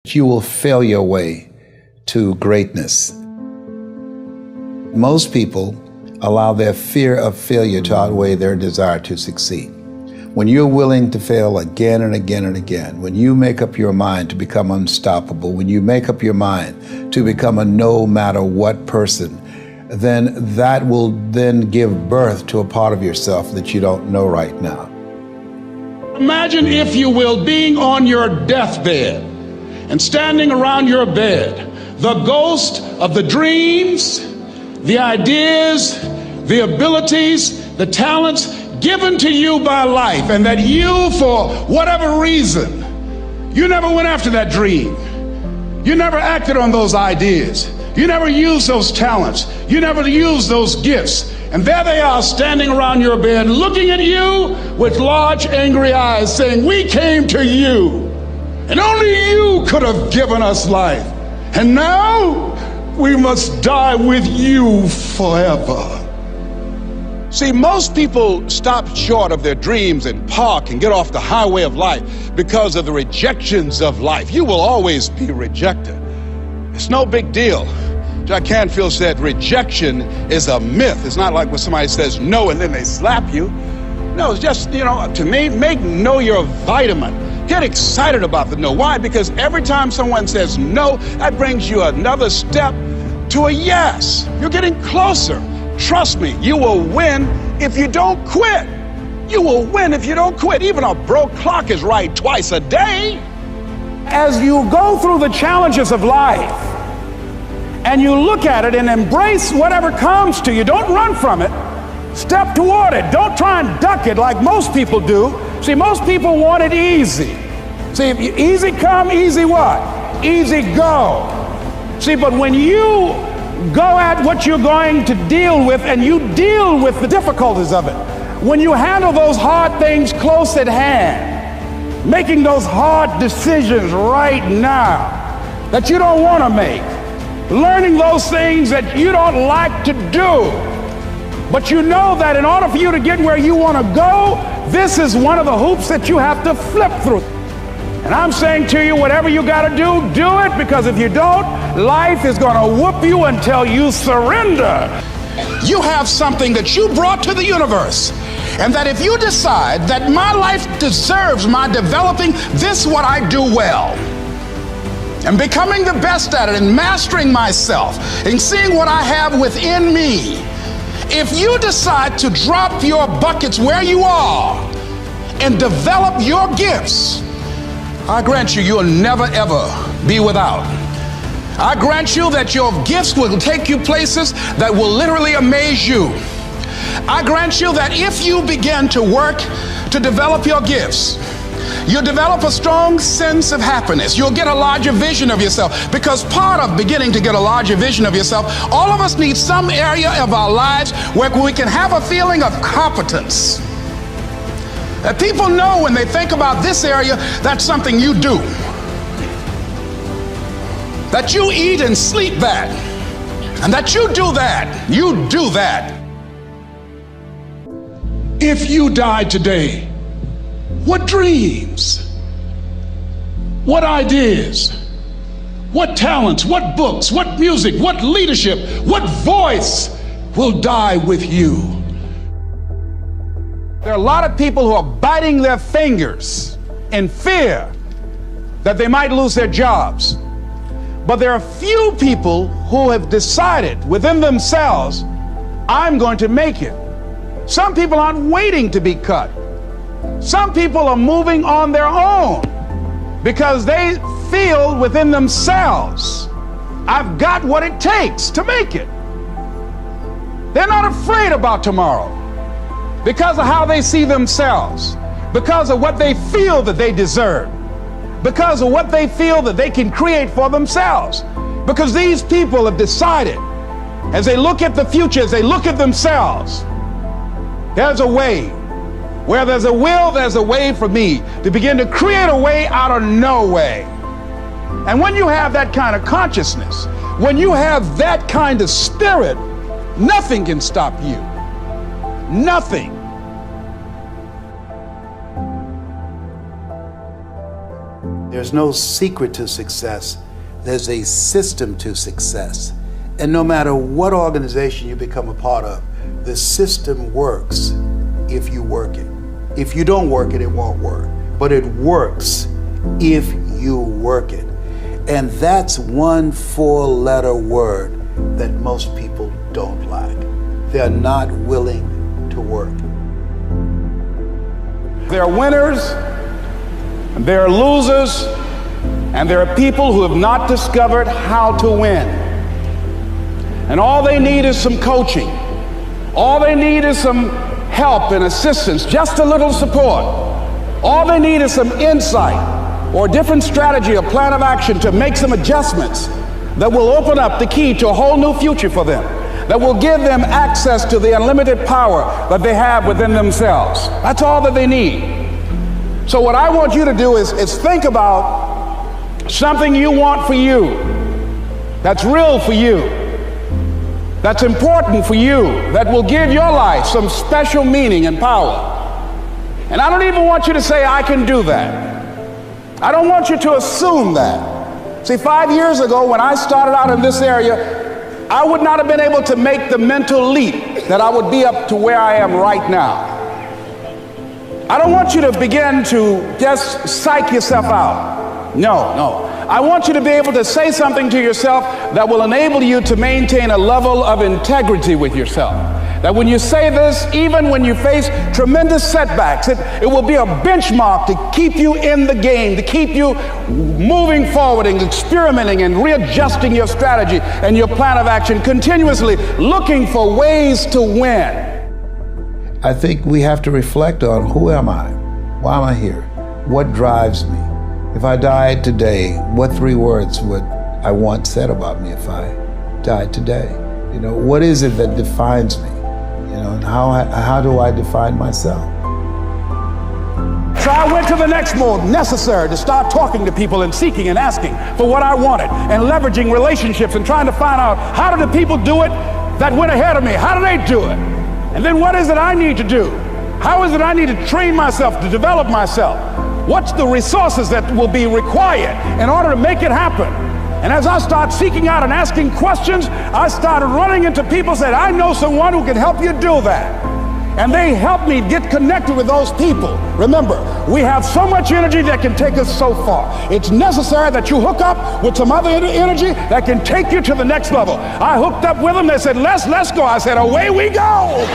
You will fail your way to greatness. Most people allow their fear of failure to outweigh their desire to succeed. When you're willing to fail again and again and again, when you make up your mind to become unstoppable, when you make up your mind to become a no matter what person, then that will then give birth to a part of yourself that you don't know right now. Imagine, if you will, being on your deathbed and standing around your bed, the ghost of the dreams, the ideas, the abilities, the talents given to you by life, and that you, for whatever reason, you never went after that dream. You never acted on those ideas. You never used those talents. You never used those gifts. And there they are standing around your bed looking at you with large angry eyes saying, "We came to you, and only you could have given us life. And now we must die with you forever." See, most people stop short of their dreams and park and get off the highway of life because of the rejections of life. You will always be rejected. It's no big deal. Jack Canfield said rejection is a myth. It's not like when somebody says no and then they slap you. No, it's just, to me, make no your vitamin. Get excited about the no. Why? Because every time someone says no, that brings you another step to a yes. You're getting closer. Trust me, you will win if you don't quit. You will win if you don't quit. Even a broke clock is right twice a day. As you go through the challenges of life and you look at it and embrace whatever comes to you, don't run from it. Step toward it. Don't try and duck it like most people do. See, most people want it easy. See, easy come, easy what? Easy go. See, but when you go at what you're going to deal with and you deal with the difficulties of it, when you handle those hard things close at hand, making those hard decisions right now that you don't want to make, learning those things that you don't like to do, but you know that in order for you to get where you want to go, this is one of the hoops that you have to flip through. And I'm saying to you, whatever you got to do it, because if you don't, life is going to whoop you until you surrender. You have something that you brought to the universe, and that if you decide that my life deserves my developing this what I do well, and becoming the best at it, and mastering myself, and seeing what I have within me, if you decide to drop your buckets where you are and develop your gifts, I grant you, you'll never ever be without. I grant you that your gifts will take you places that will literally amaze you. I grant you that if you begin to work to develop your gifts, you'll develop a strong sense of happiness. You'll get a larger vision of yourself, because part of beginning to get a larger vision of yourself, all of us need some area of our lives where we can have a feeling of competence. That people know when they think about this area, that's something you do. That you eat and sleep that. And that you do that. You do that. If you died today, what dreams, what ideas, what talents, what books, what music, what leadership, what voice will die with you? There are a lot of people who are biting their fingers in fear that they might lose their jobs. But there are few people who have decided within themselves, I'm going to make it. Some people aren't waiting to be cut. Some people are moving on their own because they feel within themselves, I've got what it takes to make it. They're not afraid about tomorrow because of how they see themselves, because of what they feel that they deserve, because of what they feel that they can create for themselves. Because these people have decided, as they look at the future, as they look at themselves, there's a way. Where there's a will, there's a way for me to begin to create a way out of no way. And when you have that kind of consciousness, when you have that kind of spirit, nothing can stop you. Nothing. There's no secret to success. There's a system to success. And no matter what organization you become a part of, the system works if you work it. If you don't work it, it won't work. But it works if you work it. And that's one 4-letter word that most people don't like. They're not willing to work. There are winners, and there are losers, and there are people who have not discovered how to win. And all they need is some coaching. All they need is some help and assistance, just a little support. All they need is some insight or a different strategy, a plan of action to make some adjustments that will open up the key to a whole new future for them, that will give them access to the unlimited power that they have within themselves. That's all that they need. So what I want you to do is think about something you want for you, that's real for you, that's important for you, that will give your life some special meaning and power. And I don't even want you to say, I can do that. I don't want you to assume that. See, 5 years ago when I started out in this area, I would not have been able to make the mental leap that I would be up to where I am right now. I don't want you to begin to just psych yourself out. No. I want you to be able to say something to yourself that will enable you to maintain a level of integrity with yourself. That when you say this, even when you face tremendous setbacks, it will be a benchmark to keep you in the game, to keep you moving forward and experimenting and readjusting your strategy and your plan of action, continuously looking for ways to win. I think we have to reflect on, who am I? Why am I here? What drives me? If I died today, what 3 words would I want said about me if I died today? You know, what is it that defines me? You know, and how do I define myself? So I went to the next mode necessary to start talking to people and seeking and asking for what I wanted and leveraging relationships and trying to find out, how do the people do it that went ahead of me? How do they do it? And then what is it I need to do? How is it I need to train myself, to develop myself? What's the resources that will be required in order to make it happen? And as I start seeking out and asking questions, I started running into people who said, I know someone who can help you do that. And they helped me get connected with those people. Remember, we have so much energy that can take us so far. It's necessary that you hook up with some other energy that can take you to the next level. I hooked up with them. They said, let's go. I said, away we go.